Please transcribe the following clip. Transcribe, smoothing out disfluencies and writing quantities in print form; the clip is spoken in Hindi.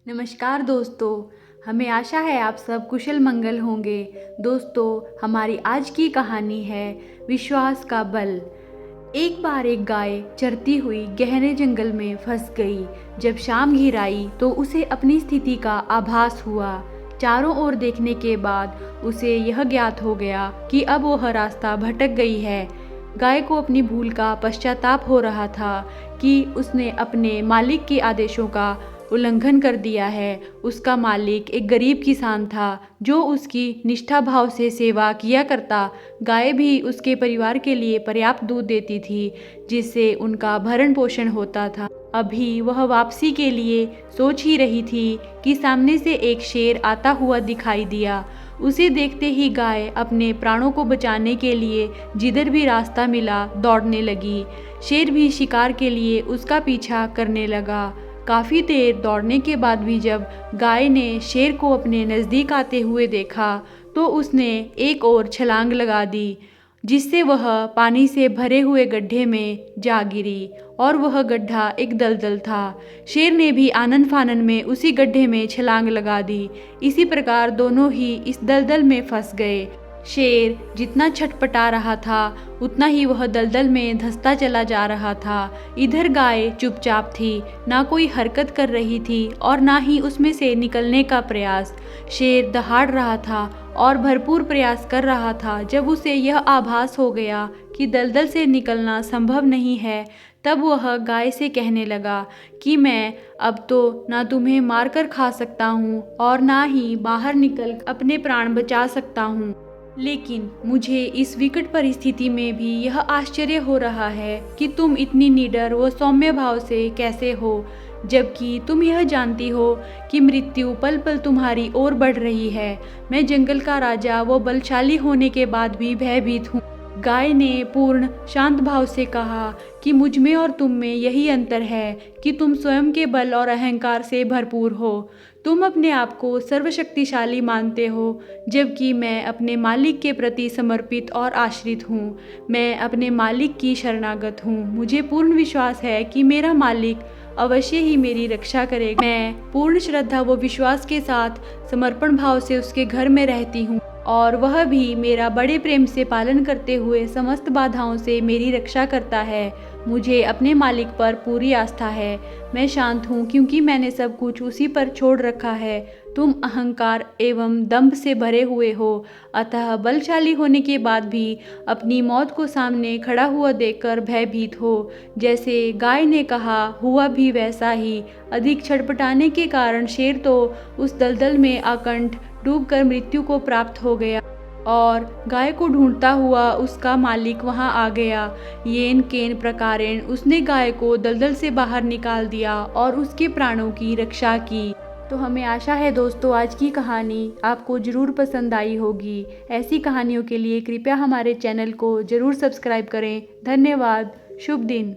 नमस्कार दोस्तों, हमें आशा है आप सब कुशल मंगल होंगे। दोस्तों, हमारी आज की कहानी है विश्वास का बल। एक बार एक गाय चरती हुई गहरे जंगल में फंस गई। जब शाम घिर आई तो उसे अपनी स्थिति का आभास हुआ। चारों ओर देखने के बाद उसे यह ज्ञात हो गया कि अब वह रास्ता भटक गई है। गाय को अपनी भूल का पश्चाताप हो रहा था कि उसने अपने मालिक के आदेशों का उल्लंघन कर दिया है। उसका मालिक एक गरीब किसान था जो उसकी निष्ठा भाव से सेवा किया करता। गाय भी उसके परिवार के लिए पर्याप्त दूध देती थी जिससे उनका भरण पोषण होता था। अभी वह वापसी के लिए सोच ही रही थी कि सामने से एक शेर आता हुआ दिखाई दिया। उसे देखते ही गाय अपने प्राणों को बचाने के लिए जिधर भी रास्ता मिला दौड़ने लगी। शेर भी शिकार के लिए उसका पीछा करने लगा। काफ़ी देर दौड़ने के बाद भी जब गाय ने शेर को अपने नज़दीक आते हुए देखा तो उसने एक और छलांग लगा दी जिससे वह पानी से भरे हुए गड्ढे में जा गिरी और वह गड्ढा एक दलदल था। शेर ने भी आनन फानन में उसी गड्ढे में छलांग लगा दी। इसी प्रकार दोनों ही इस दलदल में फंस गए। शेर जितना छटपटा रहा था उतना ही वह दलदल में धंसता चला जा रहा था। इधर गाय चुपचाप थी, ना कोई हरकत कर रही थी और ना ही उसमें से निकलने का प्रयास। शेर दहाड़ रहा था और भरपूर प्रयास कर रहा था। जब उसे यह आभास हो गया कि दलदल से निकलना संभव नहीं है तब वह गाय से कहने लगा कि मैं अब तो ना तुम्हें मारकर खा सकता हूँ और ना ही बाहर निकल अपने प्राण बचा सकता हूँ। लेकिन मुझे इस विकट परिस्थिति में भी यह आश्चर्य हो रहा है कि तुम इतनी निडर व सौम्य भाव से कैसे हो, जबकि तुम यह जानती हो कि मृत्यु पल पल तुम्हारी ओर बढ़ रही है। मैं जंगल का राजा व बलशाली होने के बाद भी भयभीत हूँ। गाय ने पूर्ण शांत भाव से कहा कि मुझ में और तुम में यही अंतर है कि तुम स्वयं के बल और अहंकार से भरपूर हो। तुम अपने आप को सर्वशक्तिशाली मानते हो जबकि मैं अपने मालिक के प्रति समर्पित और आश्रित हूँ। मैं अपने मालिक की शरणागत हूँ। मुझे पूर्ण विश्वास है कि मेरा मालिक अवश्य ही मेरी रक्षा करेगा। मैं पूर्ण श्रद्धा व विश्वास के साथ समर्पण भाव से उसके घर में रहती हूँ और वह भी मेरा बड़े प्रेम से पालन करते हुए समस्त बाधाओं से मेरी रक्षा करता है। मुझे अपने मालिक पर पूरी आस्था है। मैं शांत हूँ क्योंकि मैंने सब कुछ उसी पर छोड़ रखा है। तुम अहंकार एवं दंभ से भरे हुए हो, अतः बलशाली होने के बाद भी अपनी मौत को सामने खड़ा हुआ देखकर भयभीत हो। जैसे गाय ने कहा हुआ भी वैसा ही। अधिक छटपटाने के कारण शेर तो उस दलदल में आकंठ डूबकर मृत्यु को प्राप्त हो गया और गाय को ढूंढता हुआ उसका मालिक वहां आ गया। येन केन प्रकारेण उसने गाय को दलदल से बाहर निकाल दिया और उसके प्राणों की रक्षा की। तो हमें आशा है दोस्तों आज की कहानी आपको ज़रूर पसंद आई होगी। ऐसी कहानियों के लिए कृपया हमारे चैनल को ज़रूर सब्सक्राइब करें। धन्यवाद। शुभ दिन।